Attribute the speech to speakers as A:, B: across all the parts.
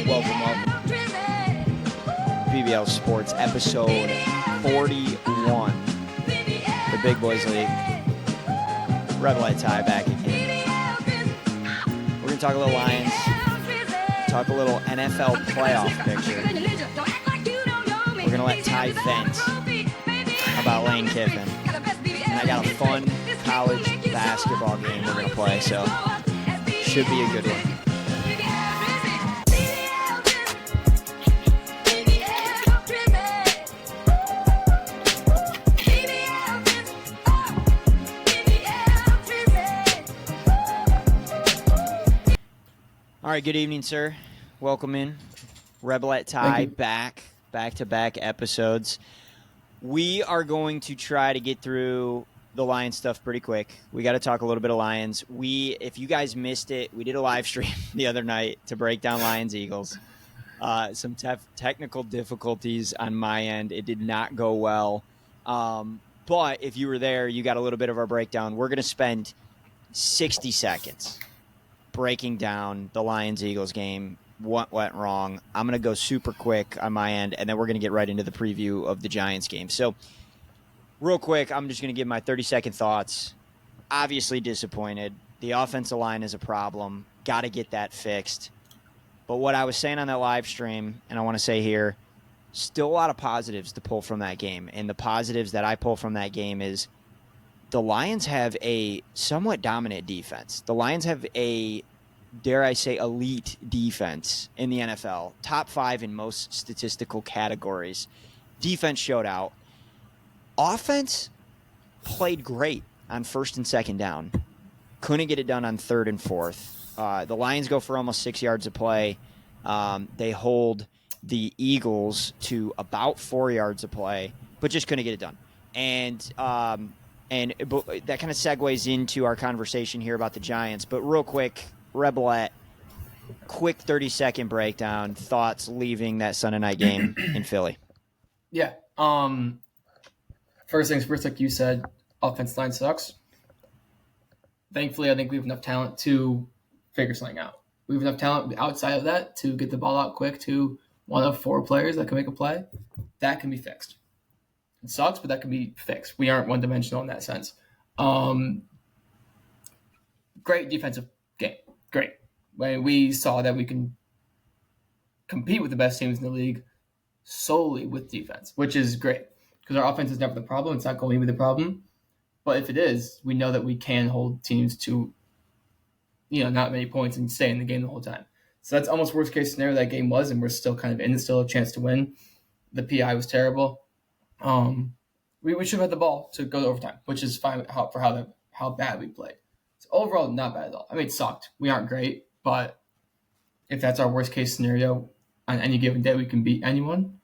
A: Welcome. BBL Sports, episode 41. The Big Boys League. Rebelette Ty back again. We're going to talk a little Lions, talk a little NFL playoff picture. We're going to let Ty vent about Lane Kiffin. And I got a fun college basketball game we're going to play, so should be a good one. All right, good evening, sir. Welcome in. Rebelette Ty, back-to-back episodes. We are going to try to get through the Lions stuff pretty quick. We got to talk a little bit of Lions. If you guys missed it, we did a live stream the other night to break down Lions-Eagles. Some technical difficulties on my end. It did not go well. But if you were there, you got a little bit of our breakdown. We're going to spend 60 seconds breaking down the Lions-Eagles game, what went wrong. I'm going to go super quick on my end, and then we're going to get right into the preview of the Giants game. So real quick, I'm just going to give my 30-second thoughts. Obviously disappointed. The offensive line is a problem. Got to get that fixed. But what I was saying on that live stream, and I want to say here, still a lot of positives to pull from that game. And the positives that I pull from that game is the Lions have a somewhat dominant defense. The Lions have a, dare I say, elite defense in the NFL. Top 5 in most statistical categories. Defense showed out. Offense played great on first and second down. Couldn't get it done on third and fourth. The Lions go for almost 6 yards of play. They hold the Eagles to about 4 yards of play, but just couldn't get it done. And that kind of segues into our conversation here about the Giants. But real quick, Rebelette, quick 30-second breakdown, thoughts leaving that Sunday night game in Philly.
B: Yeah. First things first, like you said, offensive line sucks. Thankfully, I think we have enough talent to figure something out. We have enough talent outside of that to get the ball out quick to one of 4 players that can make a play. That can be fixed. It sucks, but that can be fixed. We aren't one-dimensional in that sense. Great defensive game. Great. We saw that we can compete with the best teams in the league solely with defense, which is great because our offense is never the problem. It's not going to be the problem. But if it is, we know that we can hold teams to, not many points and stay in the game the whole time. So that's almost worst case scenario that game was, and we're still kind of in it, still a chance to win. The PI was terrible. We should have had the ball to go to overtime, which is fine for how bad we played. So overall, not bad at all. I mean, it sucked. We aren't great, but if that's our worst case scenario, on any given day we can beat anyone,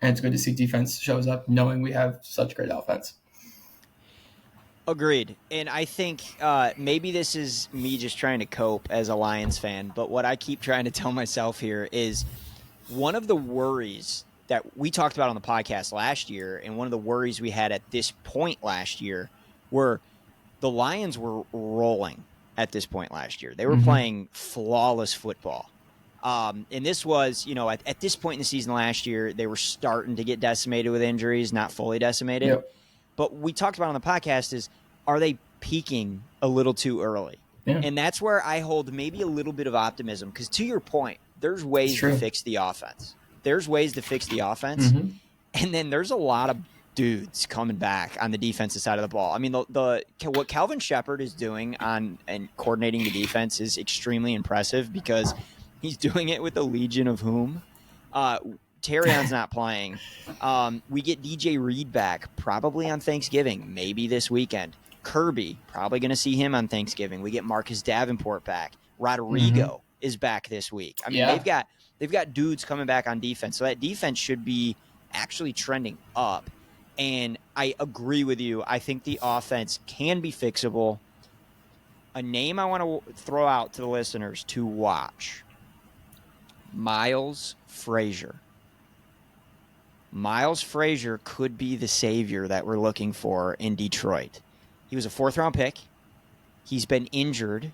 B: and it's good to see defense shows up knowing we have such great offense.
A: Agreed. And I think maybe this is me just trying to cope as a Lions fan, but what I keep trying to tell myself here is one of the worries that we talked about on the podcast last year, and one of the worries we had at this point last year, were the Lions were rolling at this point last year. They were playing flawless football. And this was, at this point in the season last year, they were starting to get decimated with injuries, not fully decimated.
B: Yep.
A: But we talked about on the podcast is, are they peaking a little too early?
B: Yeah.
A: And that's where I hold maybe a little bit of optimism, because to your point, there's ways to fix the offense. And then there's a lot of dudes coming back on the defensive side of the ball. I mean, what Calvin Shepard is doing and coordinating the defense is extremely impressive, because he's doing it with a legion of whom. Terrion's not playing. We get DJ Reed back probably on Thanksgiving, maybe this weekend. Kirby, probably going to see him on Thanksgiving. We get Marcus Davenport back. Rodrigo is back this week. I mean, they've got dudes coming back on defense. So that defense should be actually trending up. And I agree with you. I think the offense can be fixable. A name I want to throw out to the listeners to watch: Miles Frazier. Miles Frazier could be the savior that we're looking for in Detroit. He was a 4th-round pick. He's been injured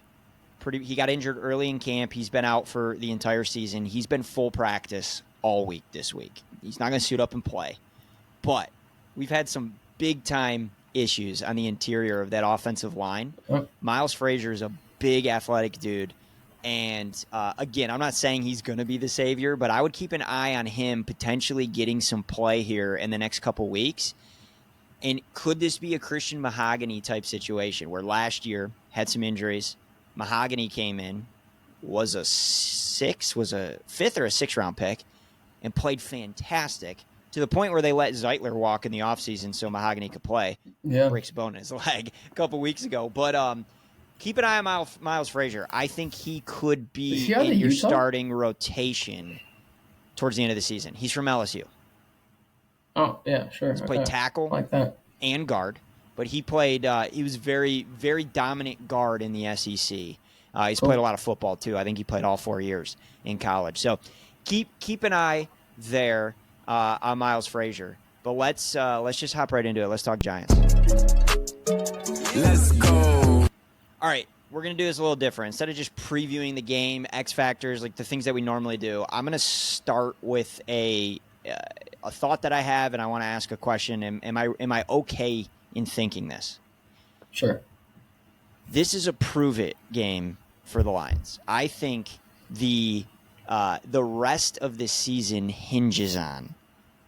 A: He got injured early in camp. He's been out for the entire season. He's been full practice all week this week. He's not going to suit up and play. But we've had some big-time issues on the interior of that offensive line. Miles Frazier is a big athletic dude. And, again, I'm not saying he's going to be the savior, but I would keep an eye on him potentially getting some play here in the next couple weeks. And could this be a Christian Mahogany type situation where last year had some injuries? Mahogany came in, was a fifth or a sixth round pick, and played fantastic to the point where they let Zeitler walk in the offseason so Mahogany could play.
B: Yeah.
A: Breaks a bone in his leg a couple weeks ago. But keep an eye on Miles Frazier. I think he could be in your starting rotation towards the end of the season. He's from LSU.
B: Oh, yeah, sure.
A: He's played tackle
B: like that.
A: And guard. But he played. He was very, very dominant guard in the SEC. He's played a lot of football too. I think he played all 4 years in college. So keep an eye there on Miles Frazier. But let's just hop right into it. Let's talk Giants.
C: Let's go.
A: All right, we're gonna do this a little different. Instead of just previewing the game, X factors, like the things that we normally do, I'm gonna start with a thought that I have, and I want to ask a question. Am I okay in thinking this?
B: Sure.
A: This is a prove it game for the Lions. I think the rest of the season hinges on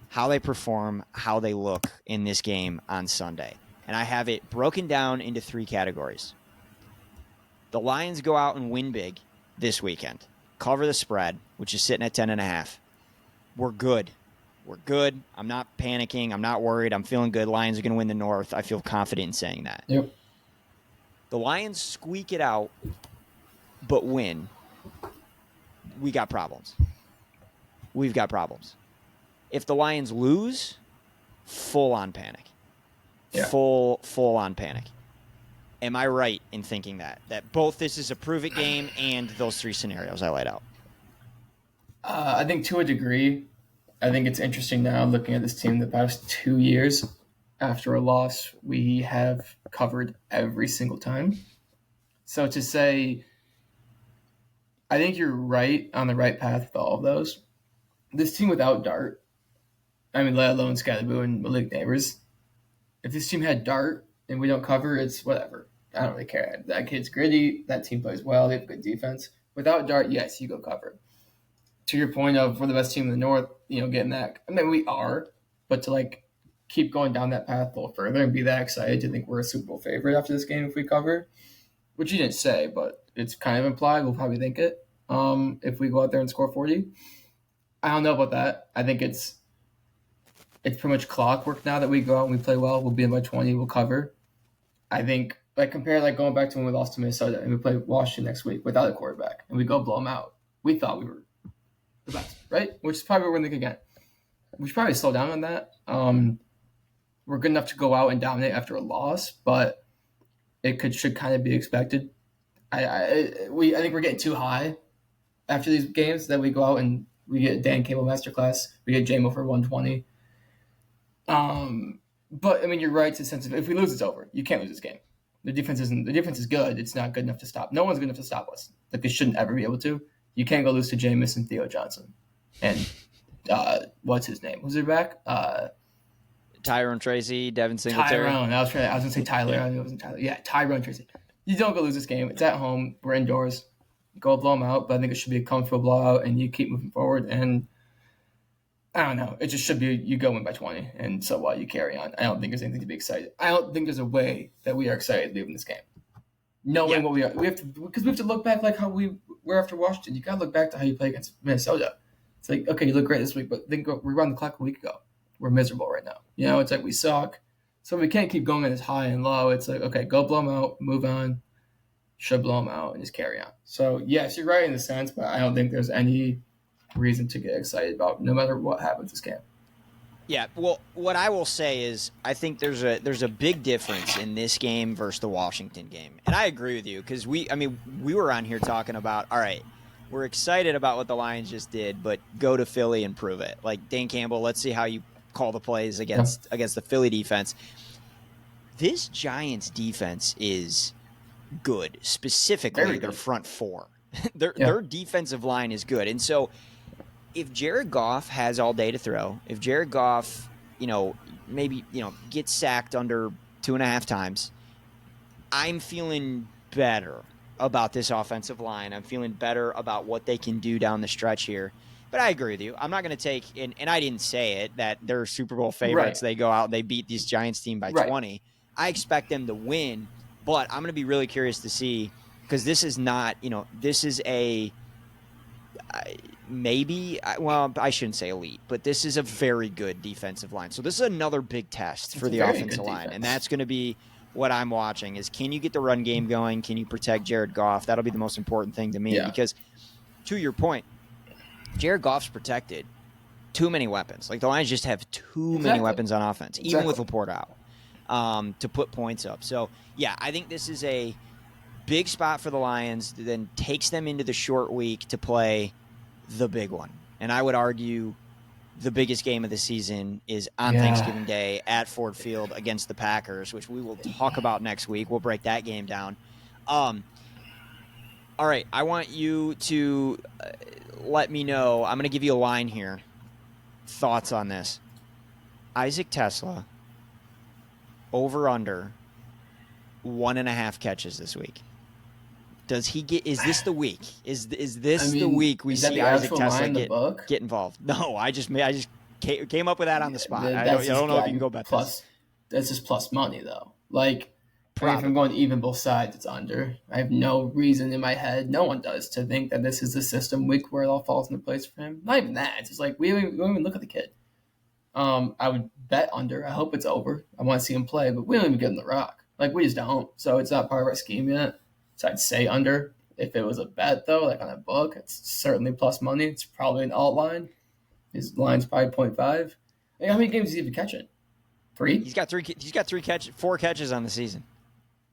A: how they perform, how they look in this game on Sunday. And I have it broken down into 3 categories. The Lions go out and win big this weekend. Cover the spread, which is sitting at 10.5. We're good. We're good. I'm not panicking. I'm not worried. I'm feeling good. Lions are going to win the North. I feel confident in saying that.
B: Yep.
A: The Lions squeak it out, but win. We got problems. We've got problems. If the Lions lose, full on panic.
B: Yeah.
A: Full on panic. Am I right in thinking that both this is a prove it game and those 3 scenarios I laid out?
B: I think to a degree. I think it's interesting now looking at this team the past 2 years. After a loss, we have covered every single time. So to say, I think you're right on the right path with all of those. This team without Dart, I mean, let alone Scalaboo and Malik Neighbors, if this team had Dart and we don't cover, it's whatever. I don't really care. That kid's gritty. That team plays well. They have good defense. Without Dart, yes, you go cover. To your point of we're the best team in the North, getting that. I mean, we are, but to keep going down that path a little further and be that excited to think we're a Super Bowl favorite after this game if we cover, which you didn't say, but it's kind of implied. We'll probably think it if we go out there and score 40. I don't know about that. I think it's pretty much clockwork now that we go out and we play well. We'll be in by 20. We'll cover. I think compare going back to when we lost to Minnesota and we play Washington next week without a quarterback and we go blow them out. We thought we were the best, right? Which is probably what we're going to think again. We should probably slow down on that. We're good enough to go out and dominate after a loss, but it should kind of be expected. I think we're getting too high after these games that we go out and we get Dan Cable masterclass. We get JMO for 120. But I mean, you're right to the sense of if we lose, it's over. You can't lose this game. The defense is good. It's not good enough to stop. No one's good enough to stop us. They shouldn't ever be able to. You can't go lose to Jameis and Theo Johnson. And what's his name? Was he back?
A: Tyrone Tracy, Devin Singletary.
B: Tyrone. I was going to say Tyler. I knew it wasn't Tyler. Yeah, Tyrone Tracy. You don't go lose this game. It's at home. We're indoors. Go blow them out. But I think it should be a comfortable blowout, and you keep moving forward. And I don't know. It just should be you go in by 20, and so what? You carry on. I don't think there's anything to be excited. I don't think there's a way that we are excited leaving this game. Knowing what we are. We have to look back like how we were after Washington. You got to look back to how you play against Minnesota. It's like, okay, you look great this week, but then we run the clock a week ago. We're miserable right now. It's like we suck. So we can't keep going at this high and low. It's like, okay, go blow them out, move on. Should blow them out and just carry on. So, yes, you're right in the sense, but I don't think there's any reason to get excited about no matter what happens this game.
A: Yeah, well, what I will say is I think there's a big difference in this game versus the Washington game. And I agree with you because we were on here talking about, all right, we're excited about what the Lions just did, but go to Philly and prove it. Like Dan Campbell, let's see how you call the plays against the Philly defense. This Giants defense is good, specifically their front four. Their defensive line is good. And so if Jared Goff has all day to throw, if Jared Goff, maybe, gets sacked under 2.5 times, I'm feeling better about this offensive line. I'm feeling better about what they can do down the stretch here. But I agree with you. I'm not going to take, and I didn't say it, that they're Super Bowl favorites. Right. They go out and they beat these Giants team by 20. I expect them to win, but I'm going to be really curious to see, because this is not, this is a I shouldn't say elite, but this is a very good defensive line. So this is another big test for the offensive line, and that's going to be what I'm watching is, can you get the run game going? Can you protect Jared Goff? That'll be the most important thing to me, because to your point, Jared Goff's protected. Too many weapons. Like, the Lions just have too many weapons on offense, even with Laporta out, to put points up. So, yeah, I think this is a big spot for the Lions that then takes them into the short week to play the big one. And I would argue the biggest game of the season is on Thanksgiving Day at Ford Field against the Packers, which we will talk about next week. We'll break that game down. All right, I want you to let me know. I'm going to give you a line here. Thoughts on this? Isaac Tesla, over under 1.5 catches this week. Does he get? Is this the week? Is this the week we see Isaac Tesla get involved? No, I just came up with that on the spot. I don't know if you can go bet this.
B: That's just plus money though. Like, if I'm going to even both sides, it's under. I have no reason in my head, no one does, to think that this is the system week where it all falls into place for him. Not even that. It's just like, we don't even look at the kid. I would bet under. I hope it's over. I want to see him play, but we don't even give him the rock. Like, we just don't. So it's not part of our scheme yet. So I'd say under. If it was a bet, though, like on a book, it's certainly plus money. It's probably an alt line. His line's probably 0.5. Like, how many games is he even catching? 3?
A: He's got 4 catches on the season.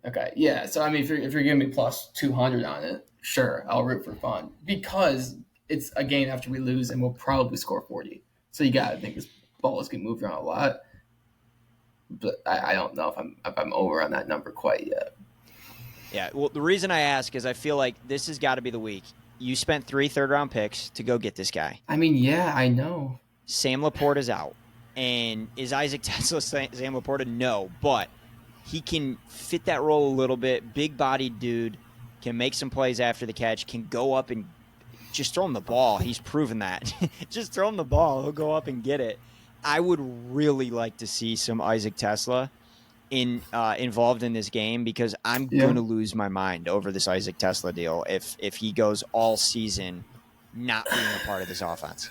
B: Okay, yeah. So, I mean, if you're giving me plus 200 on it, sure, I'll root for fun. Because it's a game after we lose, and we'll probably score 40. So you got to think this ball is going to move around a lot. But I don't know if I'm over on that number quite yet.
A: Yeah, well, the reason I ask is I feel like this has got to be the week. You spent 3 third-round picks to go get this guy.
B: I mean, yeah, I know.
A: Sam Laporta's out. And is Isaac Tesla Sam Laporta? No, but he can fit that role a little bit. Big-bodied dude, can make some plays after the catch, can go up and just throw him the ball. He's proven that. Just throw him the ball. He'll go up and get it. I would really like to see some Isaac Tesla involved in this game, because I'm going to lose my mind over this Isaac Tesla deal if he goes all season not being a part of this offense.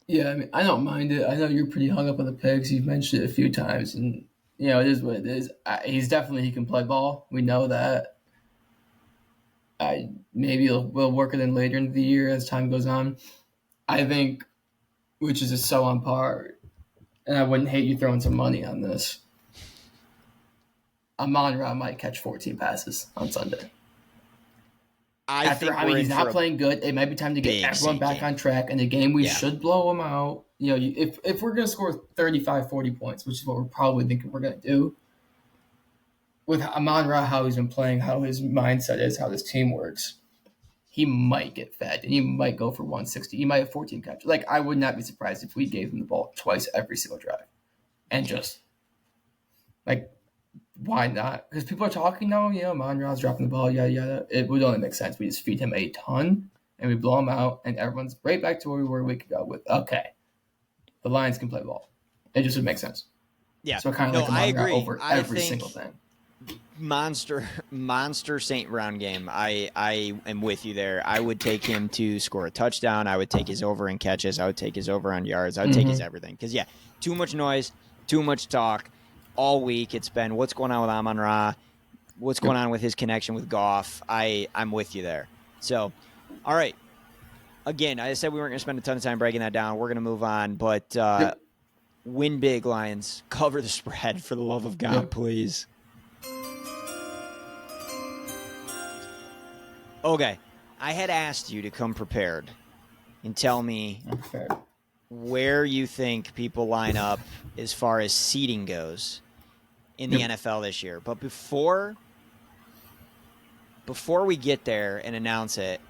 B: Yeah, I mean, I don't mind it. I know you're pretty hung up on the picks. You've mentioned it a few times, and it is what it is. He can play ball. We know that. Maybe we'll work it in later in the year as time goes on. I think, which is just so on par, and I wouldn't hate you throwing some money on this. Amon-Ra might catch 14 passes on Sunday. He's not playing good. It might be time to get everyone back on track. And the game, we should blow them out. If we're going to score 35, 40 points, which is what we're probably thinking we're going to do, with Amon-Ra, how he's been playing, how his mindset is, how this team works, he might get fed, and he might go for 160. He might have 14 catches. Like, I would not be surprised if we gave him the ball twice every single drive. And just, like, why not? Because people are talking now, Amon-Ra's dropping the ball, yada, yada. It would only make sense. We just feed him a ton, and we blow him out, and everyone's right back to where we were a week ago with, okay, the Lions can play ball. It just would make sense.
A: Yeah.
B: So kind of like Amon-Ra over every single thing.
A: Monster St. Brown game. I am with you there. I would take him to score a touchdown. I would take his over in catches. I would take his over on yards. I would take his everything. Because, too much noise, too much talk. All week it's been what's going on with Amon-Ra, what's going on with his connection with Goff. I'm with you there. So, all right. Again, I said we weren't going to spend a ton of time breaking that down. We're going to move on. But win big, Lions. Cover the spread, for the love of God, please. Okay, I had asked you to come prepared and tell me where you think people line up as far as seeding goes in the NFL this year. But before before we get there and announce it,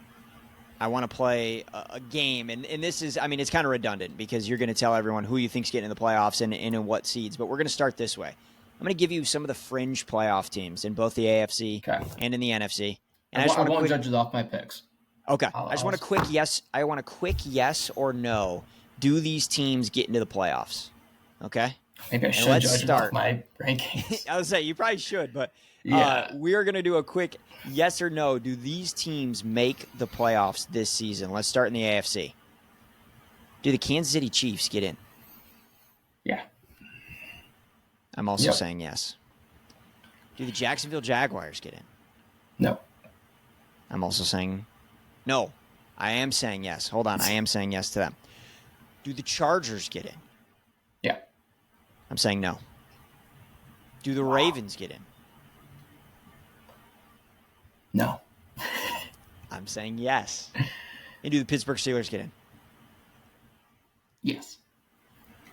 A: I want to play a game. And this is, I mean, it's kind of redundant because you're going to tell everyone who you think's getting in the playoffs and in what seeds. But we're going to start this way. I'm going to give you some of the fringe playoff teams in both the AFC and in the NFC. And
B: I won't judge it off my picks.
A: Okay. I just want a quick yes. I want a quick yes or no. Do these teams get into the playoffs? Okay.
B: Maybe I should judge it off my rankings.
A: I would say you probably should, but
B: yeah.
A: We are going to do a quick yes or no. Do these teams make the playoffs this season? Let's start in the AFC. Do the Kansas City Chiefs get in?
B: Yeah.
A: I'm also saying yes. Do the Jacksonville Jaguars get in?
B: No.
A: I'm also saying no. I am saying yes. Hold on. I am saying yes to them. Do the Chargers get in?
B: Yeah.
A: I'm saying no. Do the Ravens get in?
B: No.
A: I'm saying yes. And do the Pittsburgh Steelers get in?
B: Yes.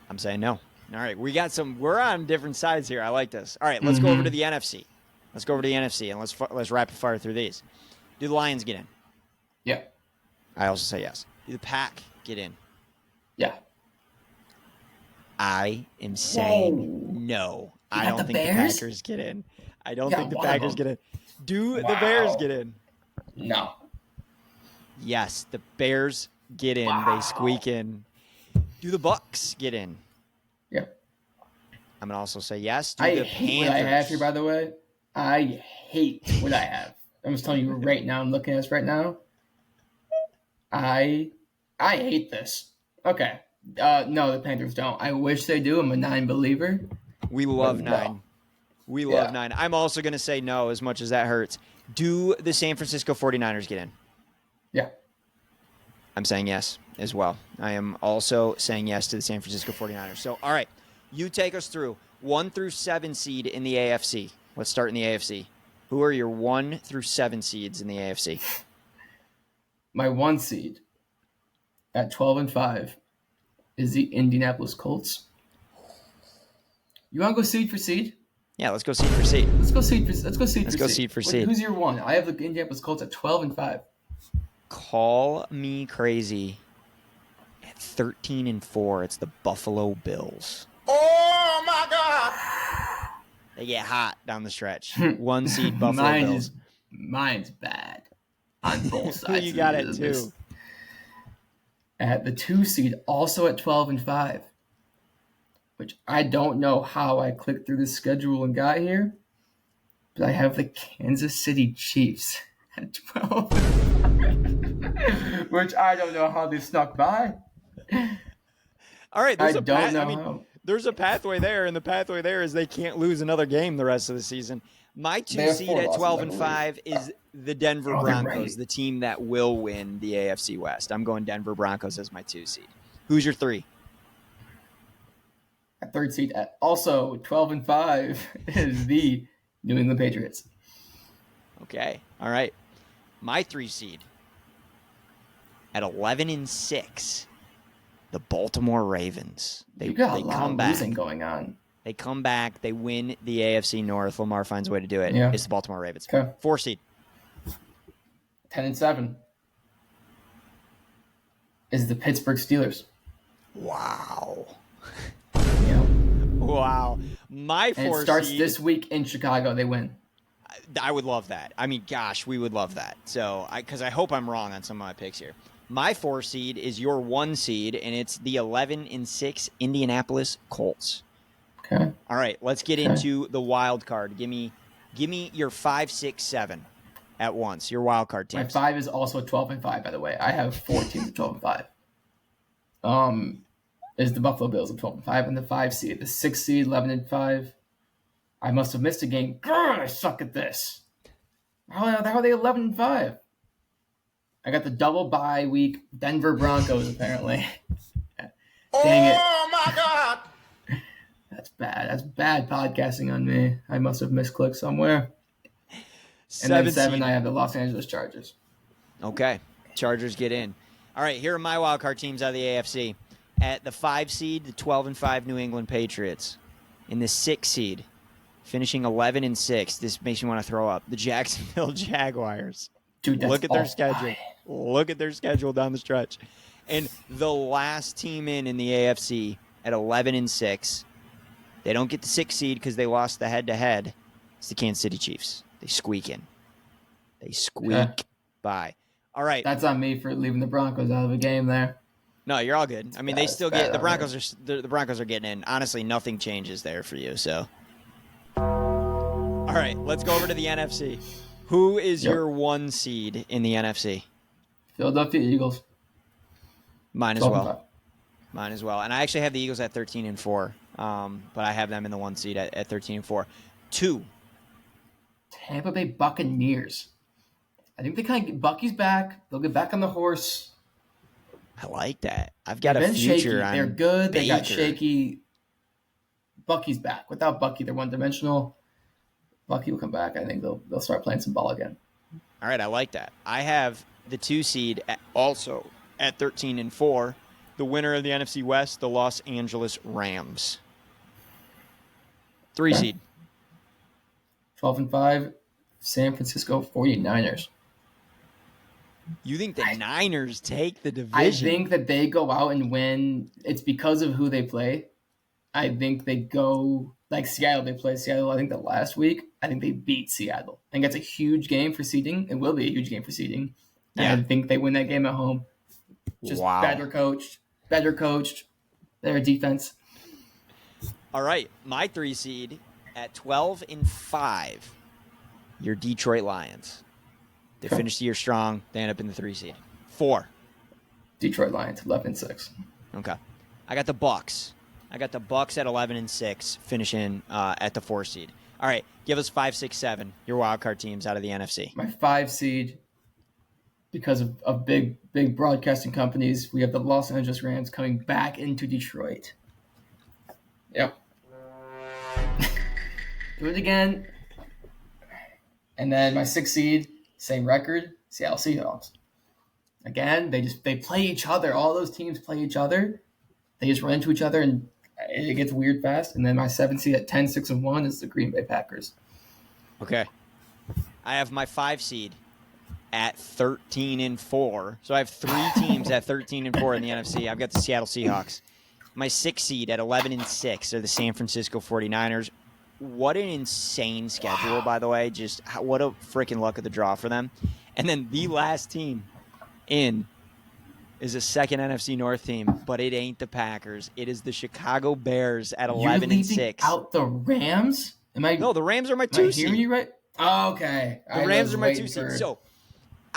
A: I'm saying no. All right, we're on different sides here. I like this. All right, let's go over to the NFC. Let's go over to the NFC, and let's rapid fire through these. Do the Lions get in?
B: Yeah.
A: I also say yes. Do the Pack get in?
B: Yeah.
A: I am saying no. I don't think the Packers get in. I don't think the Packers get in. Do the Bears get in?
B: No.
A: Yes, the Bears get in. They squeak in. Do the Bucks get in?
B: Yeah.
A: I'm going to also say yes.
B: I hate what I have here, by the way. I hate what I have. I'm just telling you right now. I'm looking at this right now. I hate this. Okay. No, the Panthers don't. I wish they do. I'm a 9 believer.
A: We love 9. We love 9. I'm also going to say no, as much as that hurts. Do the San Francisco 49ers get in?
B: Yeah.
A: I'm saying yes as well. I am also saying yes to the San Francisco 49ers. So, all right, you take us through 1 through 7 seed in the AFC. Let's start in the AFC. Who are your 1 through 7 seeds in the AFC?
B: My 1 seed at 12-5 is the Indianapolis Colts. You want to go seed for seed?
A: Yeah, let's go seed for seed.
B: Let's go seed for seed. Who's your 1? I have the Indianapolis Colts at 12-5.
A: Call me crazy. At 13-4, it's the Buffalo Bills.
C: Oh my God!
A: They get hot down the stretch. 1 seed Buffalo Bills.
B: Mine's bad on both sides.
A: You got it too.
B: At the 2 seed, also at 12-5, which I don't know how I clicked through the schedule and got here, but I have the Kansas City Chiefs at 12, which I don't know how they snuck by.
A: All right, there's a pathway there, and the pathway there is they can't lose another game the rest of the season. My 2 seed at 12-5 is the Denver Broncos, the team that will win the AFC West. I'm going Denver Broncos as my 2 seed. Who's your 3?
B: At 3rd seed at also 12-5 is the New England Patriots.
A: Okay, all right. My 3 seed at 11-6, the Baltimore Ravens.
B: You got a lot of losing going on.
A: They come back. They win the AFC North. Lamar finds a way to do it.
B: Yeah.
A: It's the Baltimore Ravens.
B: Okay.
A: 4 seed.
B: 10-7 is the Pittsburgh Steelers.
A: Wow.
B: Yeah.
A: Wow. My 4 seed.
B: And it starts this week in Chicago. They win.
A: I would love that. I mean, gosh, we would love that. So, because I hope I'm wrong on some of my picks here. My 4 seed is your 1 seed, and it's the 11-6 Indianapolis Colts.
B: Okay.
A: All right, let's get into the wild card. Give me your 5, 6, 7 at once. Your wild card teams.
B: My 5 is also 12-5, by the way. I have 4 teams at 12-5. Is the Buffalo Bills at 12-5 and the 5 seed. The 6 seed, 11-5. I must have missed a game. God, I suck at this. How are they 11-5? I got the double bye week Denver Broncos, apparently. Dang it.
C: Oh my God!
B: That's bad. That's bad podcasting on me. I must have misclicked somewhere. And then 7, I have the Los Angeles Chargers.
A: Okay. Chargers get in. All right, here are my wildcard teams out of the AFC. At the 5 seed, the 12-5 New England Patriots. In the 6 seed, finishing 11-6. This makes me want to throw up. The Jacksonville Jaguars.
B: Dude, that's
A: Look at their
B: all
A: schedule.
B: right.
A: Look at their schedule down the stretch. And the last team in the AFC at 11-6, they don't get the 6th seed because they lost the head-to-head. It's the Kansas City Chiefs. They squeak in. They squeak by. All right.
B: That's on me for leaving the Broncos out of the game there.
A: No, you're all good. I mean, they
B: That's
A: still
B: bad
A: get the
B: on
A: Broncos are the Broncos are getting in. Honestly, nothing changes there for you. So, all right, let's go over to the NFC. Who is your 1 seed in the NFC?
B: Philadelphia Eagles.
A: Mine as
B: 12-5.
A: well. Mine as well. And I actually have the Eagles at 13-4, but I have them in the 1 seed at 13-4. 2.
B: Tampa Bay Buccaneers. I think they kind of get Bucky's back. They'll get back on the horse.
A: I like that. I've got
B: They've
A: a
B: been
A: future
B: shaky.
A: on
B: They're good. They got
A: Baker.
B: shaky. Bucky's back. Without Bucky, they're one-dimensional. Bucky will come back. I think they'll start playing some ball again.
A: All right, I like that. I have the 2 seed also at 13-4. The winner of the NFC West, the Los Angeles Rams. 3 seed.
B: 12-5, San Francisco 49ers.
A: You think the Niners take the division?
B: I think that they go out and win. It's because of who they play. I think they go like Seattle. They play Seattle, I think, the last week. I think they beat Seattle. I think that's a huge game for seeding. It will be a huge game for seeding.
A: Yeah.
B: And I think they win that game at home. Just
A: Wow.
B: better coached, better defense.
A: All right, my 3 seed at 12-5. Your Detroit Lions. They finished the year strong. They end up in the 3 seed. 4.
B: Detroit Lions 11-6.
A: Okay. I got the Bucks. I got the Bucks at 11-6, finishing at the 4 seed. All right, give us 5, 6, 7. Your wild card teams out of the NFC.
B: My 5 seed, because of big broadcasting companies, we have the Los Angeles Rams coming back into Detroit. Yep. Do it again. And then my 6 seed, same record, Seattle Seahawks. Again, they play each other. All those teams play each other. They just run into each other, and it gets weird fast. And then my 7 seed at 10-6-1 is the Green Bay Packers.
A: Okay. I have my 5 seed at 13-4. So I have 3 teams at 13-4 in the NFC. I've got the Seattle Seahawks. My 6 seed at 11-6 are the San Francisco 49ers. What an insane schedule, by the way. Just what a freaking luck of the draw for them. And then the last team in is a second NFC North team, but it ain't the Packers. It is the Chicago Bears at 11-6.
B: You're leaving out the Rams?
A: No, the Rams are my
B: Am
A: 2
B: I
A: seed.
B: hearing you right? Oh, okay.
A: The Rams are my 2 seed. So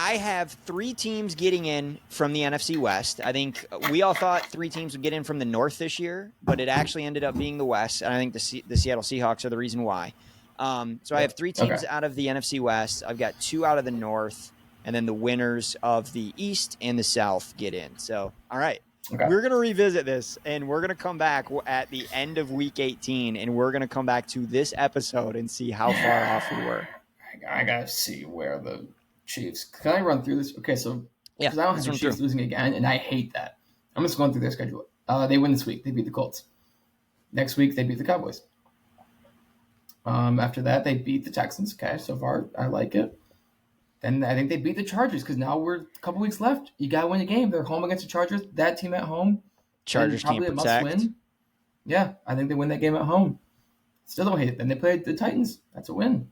A: I have 3 teams getting in from the NFC West. I think we all thought 3 teams would get in from the North this year, but it actually ended up being the West. And I think the Seattle Seahawks are the reason why. So I have 3 teams out of the NFC West. I've got 2 out of the North, and then the winners of the East and the South get in. So, all right.
B: Okay.
A: We're going to revisit this, and we're going to come back at the end of Week 18, and we're going to come back to this episode and see how far off we were.
B: I got to see where the Chiefs. Can I run through this? Okay, so
A: Yeah,
B: because I don't have the
A: let's
B: Chiefs
A: run through.
B: losing again, and I hate that. I'm just going through their schedule. They win this week. They beat the Colts. Next week, they beat the Cowboys. After that, they beat the Texans. Okay, so far, I like it. Then I think they beat the Chargers because now we're a couple weeks left. You got to win a game. They're home against the Chargers. That team at home.
A: Chargers can't
B: probably a
A: protect.
B: must-win. Yeah, I think they win that game at home. Still don't hate it. Then they played the Titans. That's a win.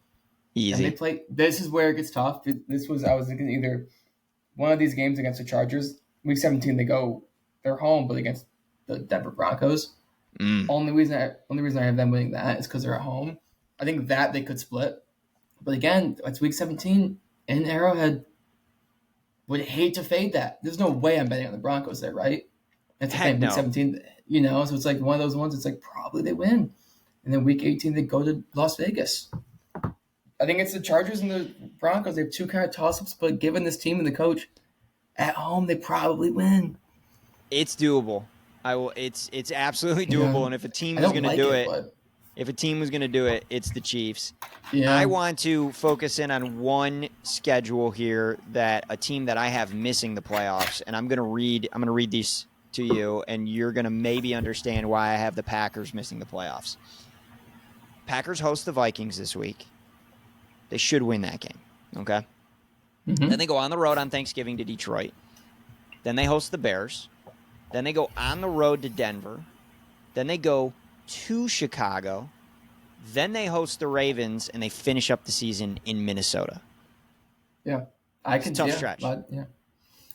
A: Easy.
B: And they play. This is where it gets tough. I was thinking either one of these games against the Chargers. Week 17, they're home, but against the Denver Broncos. Only reason I have them winning that is because they're at home. I think that they could split. But again, it's week 17 in Arrowhead. Would hate to fade that. There's no way I'm betting on the Broncos there, right? That's the thing.
A: No.
B: Week 17, so it's like one of those ones. It's like probably they win. And then week 18, they go to Las Vegas. I think it's the Chargers and the Broncos. They have 2 kind of toss-ups, but given this team and the coach at home, they probably win.
A: It's doable. It's absolutely doable.
B: Yeah.
A: And if a team
B: I
A: was
B: don't
A: going to
B: like
A: do
B: it,
A: it,
B: but
A: if a team was going to do it, it's the Chiefs.
B: yeah.
A: I want to focus in on one schedule here that a team that I have missing the playoffs, and I'm going to read these to you, and you're going to maybe understand why I have the Packers missing the playoffs. Packers host the Vikings this week. They should win that game, okay?
B: Mm-hmm.
A: Then they go on the road on Thanksgiving to Detroit. Then they host the Bears. Then they go on the road to Denver. Then they go to Chicago. Then they host the Ravens, and they finish up the season in Minnesota.
B: Yeah.
A: It's a tough stretch.
B: But, yeah.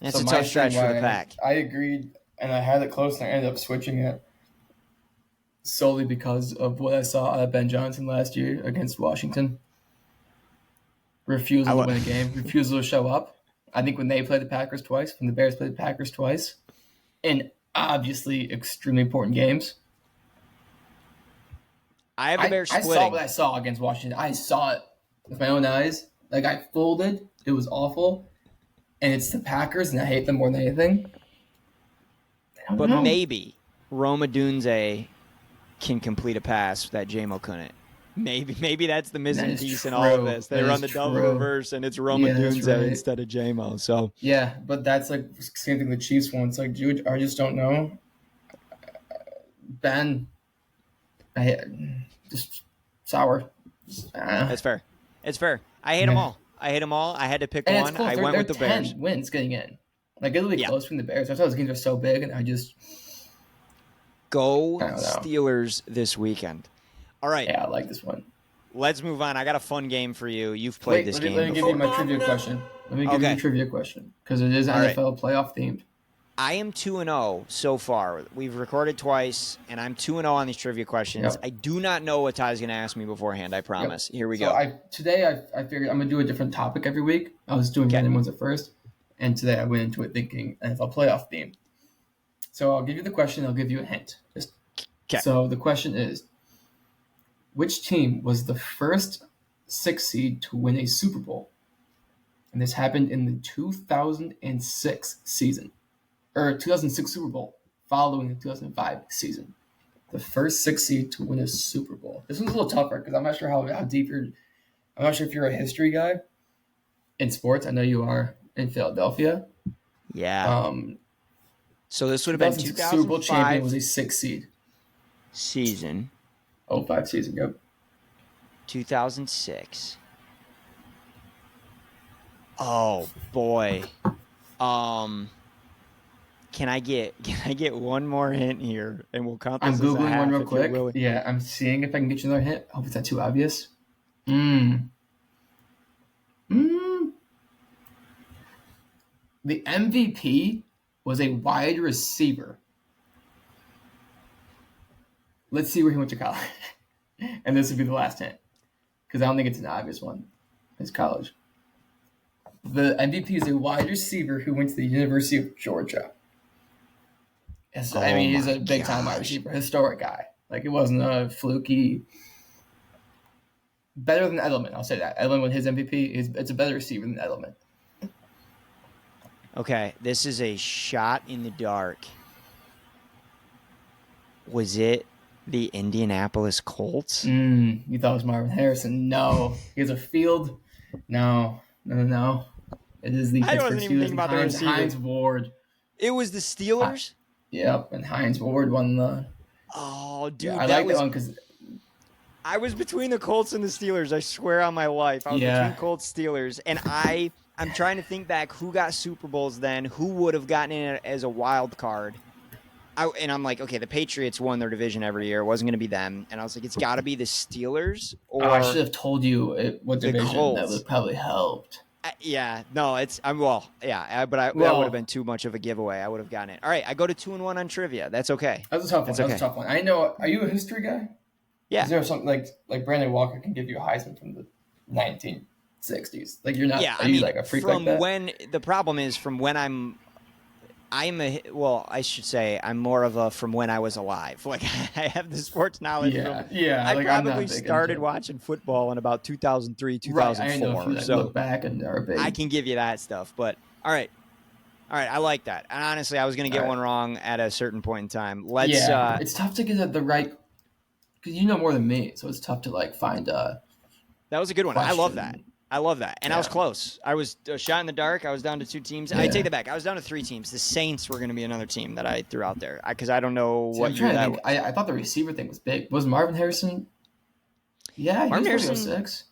A: It's a tough stretch for the Pack.
B: I agreed, and I had it close, and I ended up switching it solely because of what I saw out of Ben Johnson last year against Washington. Refusal to win a game, refusal to show up. I think when they played the Packers twice, when the Bears played the Packers twice, in obviously extremely important games.
A: I have the Bears splitting.
B: I saw what I saw against Washington. I saw it with my own eyes. Like, I folded. It was awful. And it's the Packers, and I hate them more than anything.
A: But maybe Roma Dunze can complete a pass that J-Mo couldn't. Maybe that's the missing piece in all of this. They run the double reverse, and it's Roma Dunze instead of J-Mo. So
B: yeah, but that's like same thing the Chiefs won. It's like, dude, I just don't know. Ben, just sour.
A: That's fair. It's fair. I hate them all. I had to pick one. I went with the Bears.
B: 10 wins getting in. Like, it'll be close from the Bears. I thought those games were so big, and I just
A: go Steelers this weekend. All right.
B: Yeah, I like this one.
A: Let's move on. I got a fun game for you. You've played this game.
B: Let me give you my trivia question. Let me give you a trivia question because it is NFL playoff themed.
A: I am 2-0 so far. We've recorded twice, and I'm 2-0 on these trivia questions.
B: Yep.
A: I do not know what Ty's going to ask me beforehand, I promise. Here we go.
B: Today I figured I'm going to do a different topic every week. I was doing random ones at first, and today I went into it thinking NFL playoff theme. So I'll give you the question. I'll give you a hint. So the question is, which team was the first 6 seed to win a Super Bowl? And this happened in the 2006 season. Or 2006 Super Bowl, following the 2005 season. The first 6 seed to win a Super Bowl. This one's a little tougher because I'm not sure how deep you're. I'm not sure if you're a history guy in sports. I know you are in Philadelphia.
A: Yeah. So this would have been 2005
B: Super Bowl champion was a 6 seed
A: season.
B: 05 season, yep.
A: 2006. Oh boy. Can I get one more hint here, and we'll count this
B: I'm
A: as
B: Googling
A: a half
B: one real quick. Yeah, I'm seeing if I can get you another hint. I hope it's not too obvious. The MVP was a wide receiver. Let's see where he went to college. And this would be the last hint, because I don't think it's an obvious one. It's college. The MVP is a wide receiver who went to the University of Georgia. Yes, I mean, he's a big-time wide receiver, historic guy. Like, it wasn't a fluky. Better than Edelman, I'll say that. Edelman with his MVP, it's a better receiver than Edelman.
A: Okay, this is a shot in the dark. Was it the Indianapolis Colts?
B: You thought it was Marvin Harrison. No. He has a field. No. It is the
A: I wasn't even thinking about the receiver.
B: Hines Ward.
A: It was the Steelers?
B: Yep, and Hines Ward won the...
A: Oh, dude,
B: I like that one because...
A: I was between the Colts and the Steelers, I swear on my life. I was between Colts Steelers, and I'm trying to think back who got Super Bowls then, who would have gotten in as a wild card. And I'm like, okay, the Patriots won their division every year. It wasn't going to be them. And I was like, it's got to be the Steelers or
B: I should have told you what division
A: Colts.
B: That would have probably helped.
A: But that would have been too much of a giveaway. I would have gotten it. All right, I go to 2-1 on trivia. That's okay.
B: That's a tough one. That's a tough one. I know. Are you a history guy?
A: Yeah.
B: Is there something like Brandon Walker can give you a Heisman from the 1960s? Like, you're not. Yeah, are you like a freak like that?
A: When the problem is from when I'm I should say I'm more of a from when I was alive. Like, I have the sports knowledge. I probably started watching football in about 2003, 2004.
B: Right, I know if you look back and are big.
A: I can give you that stuff. But all right, I like that. And honestly, I was going to get one wrong at a certain point in time.
B: It's tough to get the right because you know more than me, so it's tough to like find. That
A: was a good one.
B: Question.
A: I love that. And I was close. I was a shot in the dark. I was down to 2 teams. I take that back. I was down to 3 teams. The Saints were going to be another team that I threw out there because I don't know what year that was.
B: I thought the receiver thing was big. Was Marvin Harrison? Yeah, he
A: Marvin
B: was
A: Harrison.
B: 06.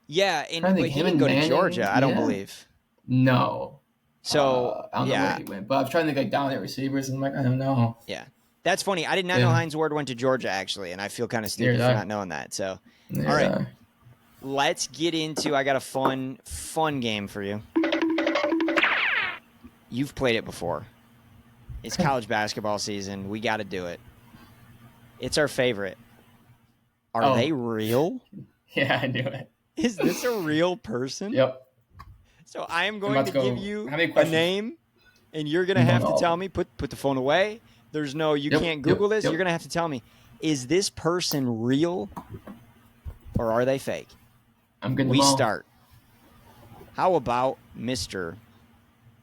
A: Yeah,
B: I
A: but
B: think
A: he
B: him
A: didn't
B: and
A: go to
B: Manning,
A: Georgia, I don't
B: yeah.
A: believe.
B: No.
A: So
B: I don't know where he went, but I was trying to think down at receivers, and I'm like, I don't know.
A: Yeah. That's funny. I did not know Hines Ward went to Georgia, actually, and I feel kind of stupid for not knowing that. So, all right. Let's get into, I got a fun game for you. You've played it before. It's college basketball season. We got to do it. It's our favorite. Are they real?
B: Yeah, I knew it.
A: Is this a real person?
B: Yep.
A: So I am going to give you
B: a
A: name, and you're going to have to tell me, put the phone away. There's no, you can't Google this. You're going to have to tell me, is this person real or are they fake?
B: I'm getting
A: We start. How about Mr.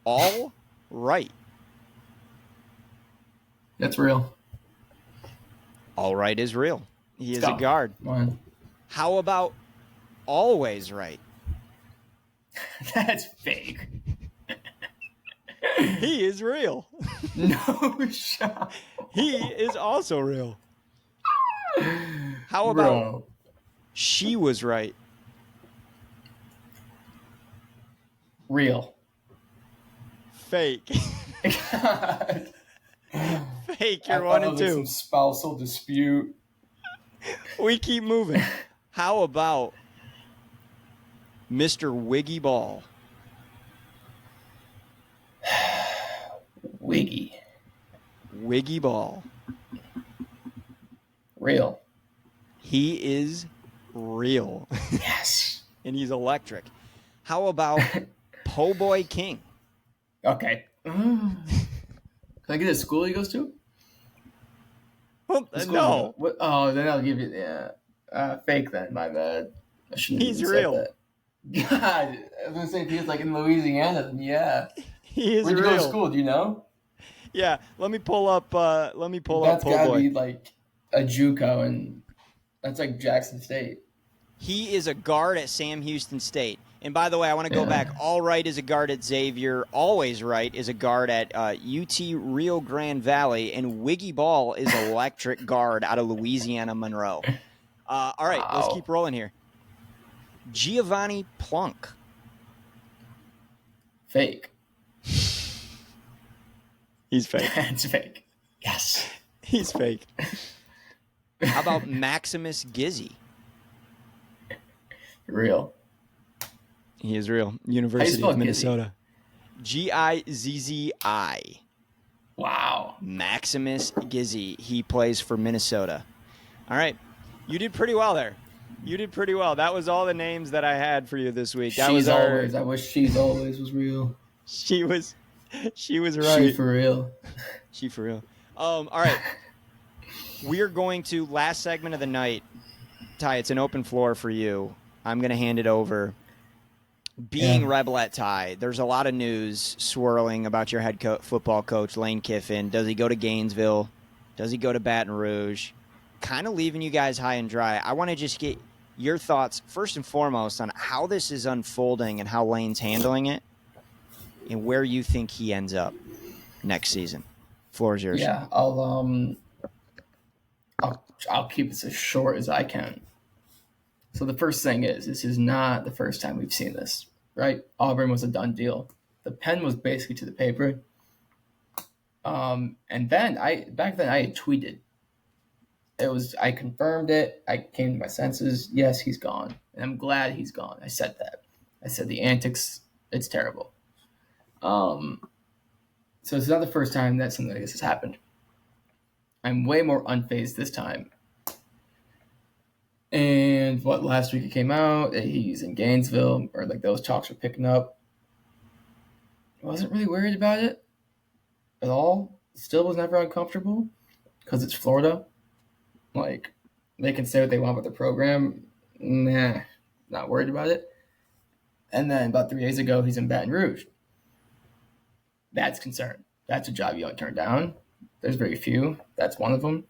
A: All Right?
B: That's real.
A: All Right is real. He is a guard. How about Always Right?
B: That's fake.
A: He is real.
B: No shot.
A: He is also real. How about She Was Right?
B: Real.
A: Fake.
B: God.
A: Fake. You're 1 and 2.
B: Some spousal dispute.
A: We keep moving. How about Mr. Wiggy Ball? Wiggy Ball.
B: Real.
A: He is real.
B: Yes.
A: And he's electric. How about Po' Boy King?
B: Okay. Can I get a school he goes to?
A: Well, no.
B: What? Oh, then I'll give you fake then. My bad.
A: He's real.
B: God, I was gonna say if he was like in Louisiana, then yeah.
A: He is
B: Where'd you
A: real.
B: go to school? Do you know?
A: Yeah, let me pull up.
B: That's gotta be like a JUCO, and that's like Jackson State.
A: He is a guard at Sam Houston State. And by the way, I want to go back. All Right is a guard at Xavier. Always Right is a guard at UT Rio Grande Valley. And Wiggy Ball is electric guard out of Louisiana Monroe. All right, let's keep rolling here. Giovanni Plunk.
B: Fake.
A: He's fake.
B: It's fake. Yes.
A: He's fake. How about Maximus Gizzi?
B: Real.
A: He is real. University of Minnesota. Gizzi.
B: Wow.
A: Maximus Gizzi. He plays for Minnesota. All right. You did pretty well there. You did pretty well. That was all the names that I had for you this week. That was
B: Always. I wish She's Always was real.
A: She was right.
B: She for real.
A: She for real. All right. We are going to last segment of the night. Ty, it's an open floor for you. I'm going to hand it over. Being Rebelette Ty, there's a lot of news swirling about your head football coach, Lane Kiffin. Does he go to Gainesville? Does he go to Baton Rouge? Kind of leaving you guys high and dry. I want to just get your thoughts, first and foremost, on how this is unfolding and how Lane's handling it and where you think he ends up next season. Floor is yours.
B: Yeah, I'll keep this as short as I can. So the first thing is, this is not the first time we've seen this, right? Auburn was a done deal. The pen was basically to the paper. And then back then I had tweeted. I confirmed it. I came to my senses. Yes, he's gone. And I'm glad he's gone. I said that. I said the antics, it's terrible. So it's not the first time that something like this has happened. I'm way more unfazed this time. And last week it came out that he's in Gainesville, or like those talks were picking up. I wasn't really worried about it at all. Still was never uncomfortable because it's Florida. Like, they can say what they want with the program. Nah, not worried about it. And then about 3 days ago, he's in Baton Rouge. That's concern. That's a job you don't turn down. There's very few. That's one of them.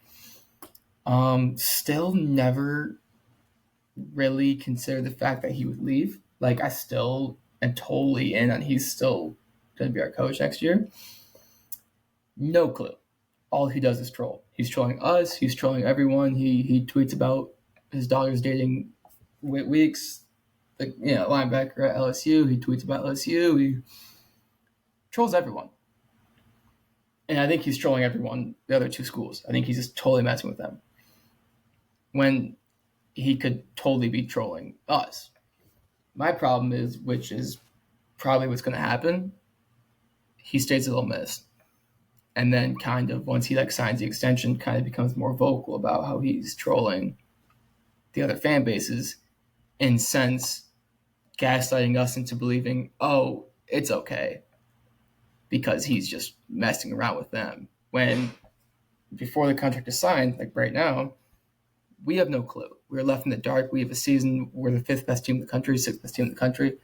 B: Still never really consider the fact that he would leave. Like, I still am totally in on he's still going to be our coach next year. No clue. All he does is troll. He's trolling us. He's trolling everyone. He tweets about his daughter's dating Weeks, linebacker at LSU. He tweets about LSU. He trolls everyone. And I think he's trolling everyone, the other two schools. I think he's just totally messing with them. When he could totally be trolling us. My problem is, which is probably what's going to happen, he stays at Ole Miss. And then kind of, once he signs the extension, kind of becomes more vocal about how he's trolling the other fan bases, in sense, gaslighting us into believing, oh, it's okay, because he's just messing around with them. When before the contract is signed, like right now, we have no clue. We're left in the dark. We have a season. We're the 5th best team in the country, 6th best team in the country.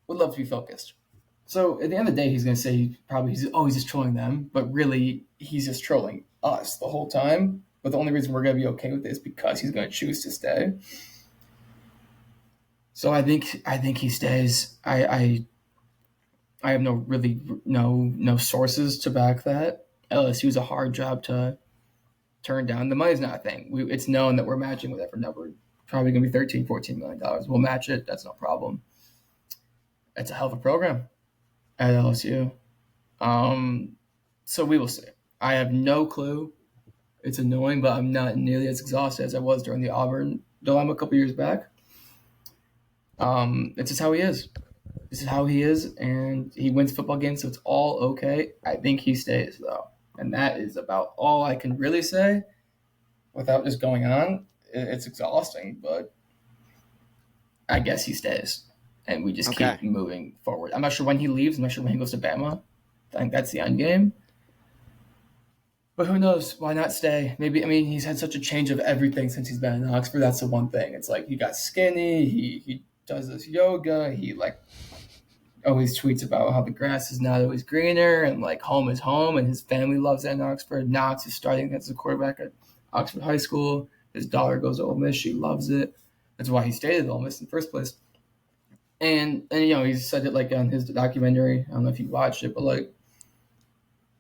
B: We'd love to be focused. So at the end of the day, he's going to say he's just trolling them, but really he's just trolling us the whole time. But the only reason we're going to be okay with it is because he's going to choose to stay. So I think he stays. I have no sources to back that. LSU is a hard job to turn down. The money's not a thing. It's known that we're matching whatever number. Probably going to be $13, $14 million. We'll match it. That's no problem. It's a hell of a program at LSU. So we will see. I have no clue. It's annoying, but I'm not nearly as exhausted as I was during the Auburn dilemma a couple years back. It's just how he is. This is how he is, and he wins football games, so it's all okay. I think he stays, though. And that is about all I can really say without just going on. It's exhausting, but I guess he stays. And we just keep moving forward. I'm not sure when he leaves. I'm not sure when he goes to Bama. I think that's the end game. But who knows? Why not stay? Maybe, he's had such a change of everything since he's been in Oxford. That's the one thing. It's like he got skinny. He does this yoga. He always tweets about how the grass is not always greener and home is home, and his family loves that in Oxford. Knox is starting as a quarterback at Oxford High School. His daughter goes to Ole Miss. She loves it. That's why he stayed at Ole Miss in the first place. And he said it on his documentary. I don't know if you watched it, but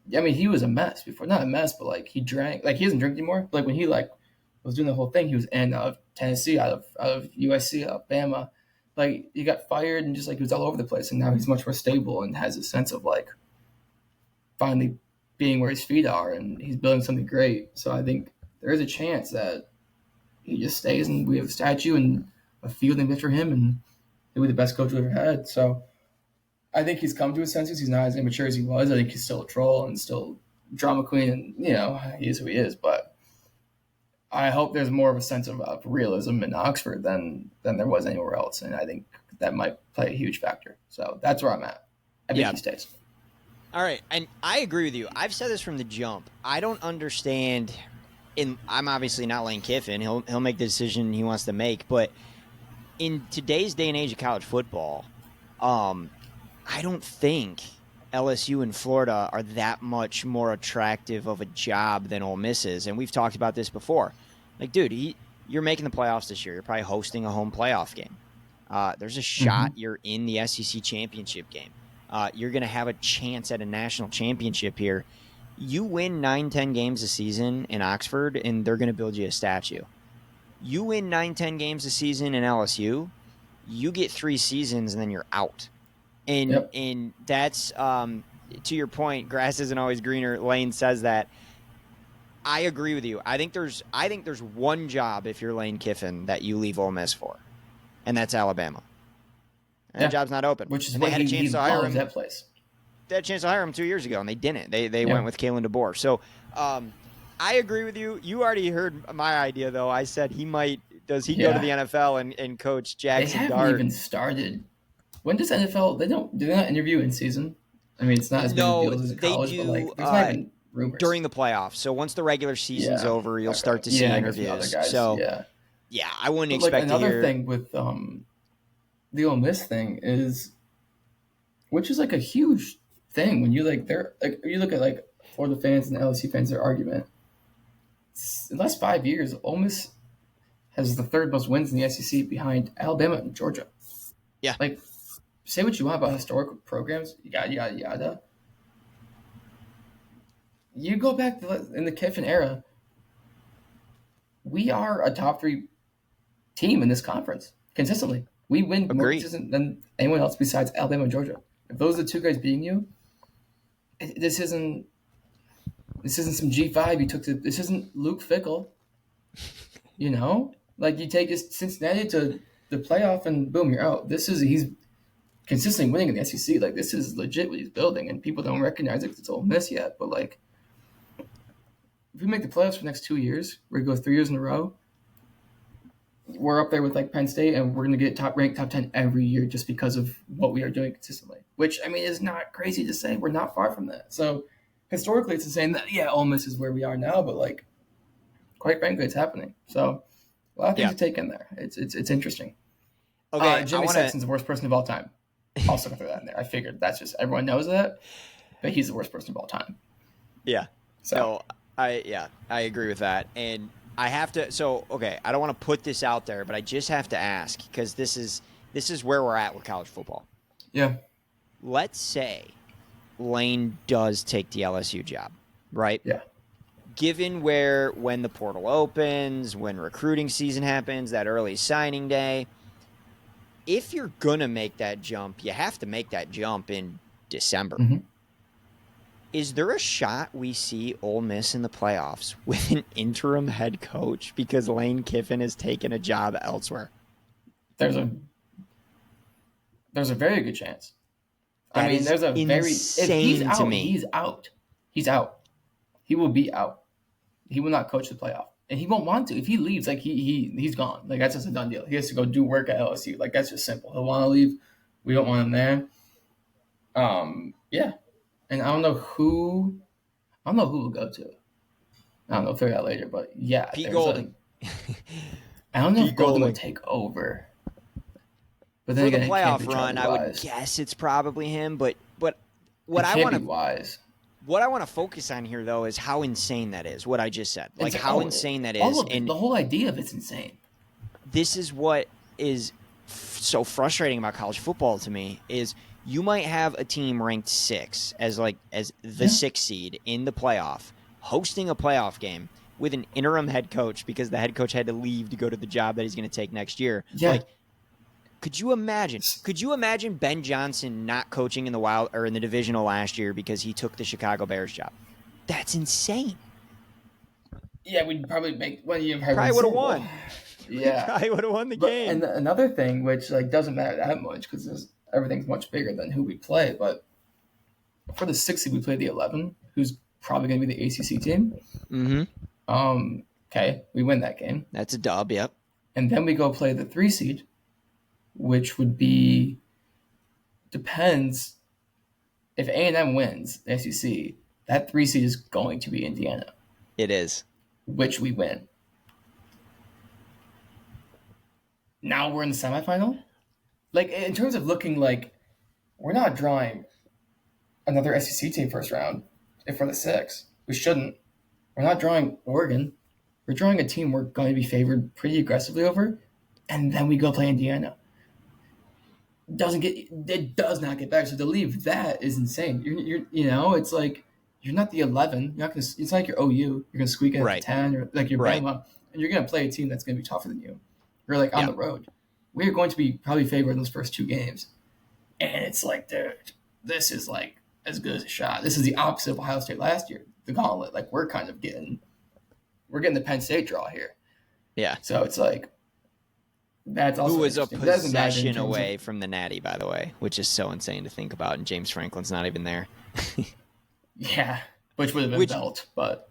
B: he was a mess before. Not a mess, but he drank. He doesn't drink anymore. But when he was doing the whole thing, he was in out of Tennessee, out of USC, out of Bama. He got fired and just he was all over the place. And now he's much more stable and has a sense of finally being where his feet are, and he's building something great. So I think there is a chance that he just stays and we have a statue and a field named after him, and he'll be the best coach we ever had. So I think he's come to his senses. He's not as immature as he was. I think he's still a troll and still drama queen, and he is who he is. But I hope there's more of a sense of realism in Oxford than there was anywhere else, and I think that might play a huge factor. So that's where I'm at. I think he stays.
A: All right, and I agree with you. I've said this from the jump. I don't understand. I'm obviously not Lane Kiffin. He'll make the decision he wants to make, but in today's day and age of college football, I don't think LSU and Florida are that much more attractive of a job than Ole Miss is, and we've talked about this before. Dude, you're making the playoffs this year. You're probably hosting a home playoff game. There's a shot you're in the SEC championship game. You're going to have a chance at a national championship here. You win 9-10 games a season in Oxford, and they're going to build you a statue. You win 9-10 games a season in LSU, you get 3 seasons, and then you're out. And that's, to your point, grass isn't always greener. Lane says that. I agree with you. I think there's one job, if you're Lane Kiffin, that you leave Ole Miss for, and that's Alabama. And that job's not open.
B: Which is why he loves that place.
A: They had a chance to hire him 2 years ago, and they didn't. They went with Kalen DeBoer. So I agree with you. You already heard my idea, though. I said he might. Does he go to the NFL and coach Jackson Dart?
B: They haven't even started. When does NFL? Do they not interview in season? It's not as big a deal as in college,
A: do,
B: but there's not even rumors
A: during the playoffs. So once the regular season's over, you'll start to see interviews. So I wouldn't expect to hear.
B: Another thing with the Ole Miss thing is, which is a huge thing when you you look at Florida fans and LSU fans, their argument. In the last 5 years, Ole Miss has the 3rd most wins in the SEC behind Alabama and Georgia.
A: Yeah.
B: Say what you want about historical programs, yada, yada, yada. You go back in the Kiffin era, we are a top 3 team in this conference consistently. We win more
A: Agreed.
B: consistent than anyone else besides Alabama and Georgia. If those are the two guys beating you, this isn't some G5 you took to. This isn't Luke Fickle. You know, like you take Cincinnati to the playoff and boom, you're out. He's consistently winning in the SEC. Like this is legit what he's building, and people don't recognize it because it's Ole Miss yet. But like, if we make the playoffs for the next 2 years, where we go 3 years in a row, we're up there with like Penn State, and we're going to get ranked top 10 every year just because of what we are doing consistently. Which I mean is not crazy to say. We're not far from that. So historically, it's insane that Ole Miss is where we are now, but like, quite frankly, it's happening. So a lot of things to take in there. It's interesting.
A: Okay,
B: Jimmy Sexton's the worst person of all time. Also throw that in there. I figured that's just everyone knows that, but he's the worst person of all time.
A: Yeah.
B: So
A: I agree with that, and I have to. So okay, I don't want to put this out there, but I just have to ask because this is where we're at with college football.
B: Yeah.
A: Let's say Lane does take the LSU job, right?
B: Yeah.
A: Given when the portal opens, when recruiting season happens, that early signing day, if you're going to make that jump, you have to make that jump in December.
B: Mm-hmm.
A: Is there a shot we see Ole Miss in the playoffs with an interim head coach because Lane Kiffin has taken a job elsewhere?
B: There's a very good chance.
A: That
B: I mean, there's a very if he's out,
A: to me.
B: He's out. He's out. He will be out. He will not coach the playoff, and he won't want to. If he leaves, like he's gone. Like that's just a done deal. He has to go do work at LSU. Like that's just simple. He'll want to leave. We don't want him there. Yeah, and I don't know who we'll go to. I don't know. We'll figure out later. But yeah,
A: Pete Golding.
B: I don't know
A: Pete
B: if Golding
A: Golding
B: would take over. But then
A: for the
B: again,
A: playoff run, I would guess it's probably him. But what I want to
B: wise.
A: What I want to focus on here, though, is how insane that is. What I just said, like how insane that is,
B: and the whole idea of it's insane.
A: This is what is so frustrating about college football to me is you might have a team ranked 6 as the 6th seed in the playoff, hosting a playoff game with an interim head coach because the head coach had to leave to go to the job that he's going to take next year.
B: Yeah.
A: Like, could you imagine Ben Johnson not coaching in the Wild or in the divisional last year because he took the Chicago Bears job? That's insane.
B: Yeah, we'd probably make
A: probably would have won.
B: Yeah,
A: probably would have won the game.
B: And another thing, which like doesn't matter that much because everything's much bigger than who we play. But for the 6th seed, we play the 11, who's probably going to be the ACC team.
A: Mm-hmm.
B: Okay, we win that game.
A: That's a dub. Yep.
B: And then we go play the 3 seed. Which would be depends if A&M wins the SEC, that 3 seed is going to be Indiana.
A: It is,
B: which we win. Now we're in the semifinal. Like in terms of looking like we're not drawing another SEC team first round if we're the 6. We shouldn't. We're not drawing Oregon. We're drawing a team we're going to be favored pretty aggressively over, and then we go play Indiana. It does not get better. So to leave that is insane. You're it's like you're not the 11. You're not gonna. It's not like you're OU. You're gonna squeak in at the 10 or like you're Bama, and you're gonna play a team that's gonna be tougher than you. You're like on the road. We are going to be probably favored in those first 2 games, and it's like, dude, this is like as good as a shot. This is the opposite of Ohio State last year. The gauntlet. Like we're getting the Penn State draw here.
A: Yeah.
B: So it's like. That's also
A: who was a possession away from the Natty, by the way, which is so insane to think about, and James Franklin's not even there.
B: Yeah, which would have been belt, but...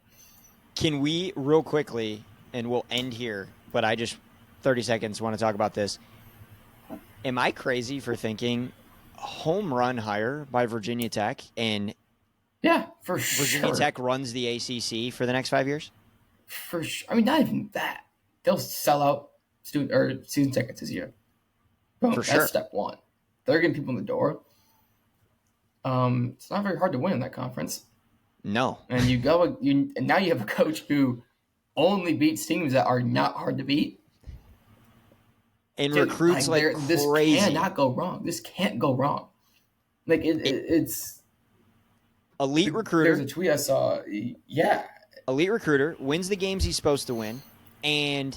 A: Can we, real quickly, and we'll end here, but I just, 30 seconds, want to talk about this. Am I crazy for thinking home run hire by Virginia Tech, and
B: yeah, for sure.
A: Virginia Tech runs the ACC for the next 5 years?
B: For sure. I mean, not even that. They'll sell out student or season tickets this year. Boom,
A: for sure.
B: That's step 1. They're getting people in the door. It's not very hard to win in that conference.
A: No.
B: And and now you have a coach who only beats teams that are not hard to beat.
A: And recruits like crazy.
B: This cannot go wrong. This can't go wrong. Like it's
A: elite recruiter.
B: There's a tweet I saw. Yeah.
A: Elite recruiter wins the games he's supposed to win, and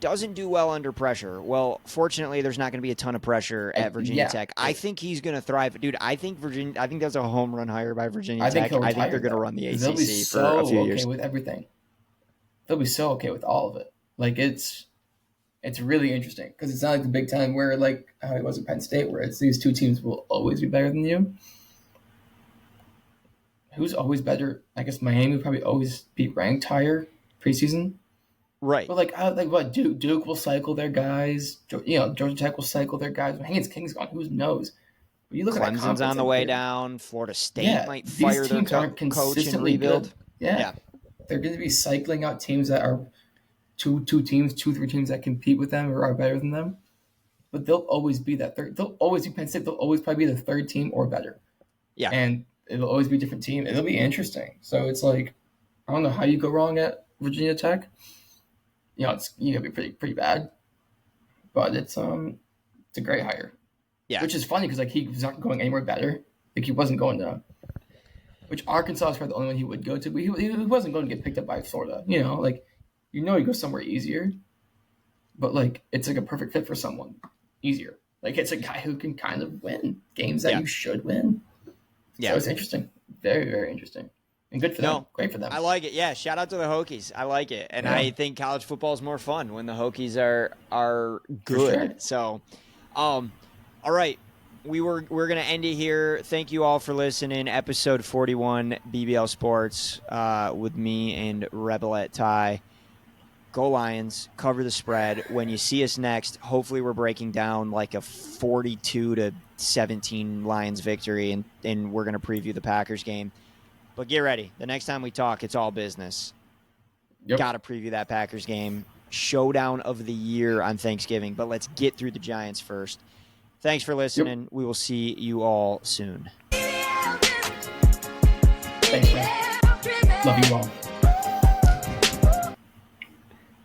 A: doesn't do well under pressure. Well, fortunately, there's not going to be a ton of pressure at Virginia Tech. I think he's going to thrive. Dude, I think that's a home run hire by Virginia Tech. I think they're going to run the ACC for a few years.
B: With everything. They'll be so okay with all of it. Like, it's really interesting because it's not like the Big Ten where, like, how it was at Penn State, where it's these two teams will always be better than you. Who's always better? I guess Miami would probably always be ranked higher preseason.
A: Right.
B: But, like what, Duke will cycle their guys. Georgia Tech will cycle their guys. Haynes King's gone. Who knows? But you look
A: Clemson's
B: at that
A: on the way down. Florida State might fire their coach and rebuild.
B: Good. Yeah. They're going to be cycling out teams that are two, three teams that compete with them or are better than them. But they'll always be that third. They'll always be Penn State. They'll always probably be the third team or better.
A: Yeah.
B: And it'll always be a different team. It'll be interesting. So it's like, I don't know how you go wrong at Virginia Tech. It's gonna be pretty bad. But it's a great hire.
A: Yeah.
B: Which is funny because like he was not going anywhere better. Like he wasn't going to. Which Arkansas is probably the only one he would go to. But he wasn't going to get picked up by Florida. He'd go somewhere easier. But like it's like a perfect fit for someone easier. Like it's a guy who can kind of win games that you should win.
A: Yeah.
B: So it's interesting. Very, very interesting. And good for them. Great for them.
A: I like it. Yeah, shout out to the Hokies. I like it. And I think college football is more fun when the Hokies are good.
B: Sure.
A: So, all right. We're going to end it here. Thank you all for listening. Episode 41, BBL Sports, with me and Rebelette Ty. Go Lions. Cover the spread. When you see us next, hopefully we're breaking down like a 42-17 Lions victory, and we're going to preview the Packers game. But get ready. The next time we talk, it's all business.
B: Yep.
A: Got to preview that Packers game. Showdown of the year on Thanksgiving. But let's get through the Giants first. Thanks for listening. Yep. We will see you all soon.
B: Thanks, man. Love you all.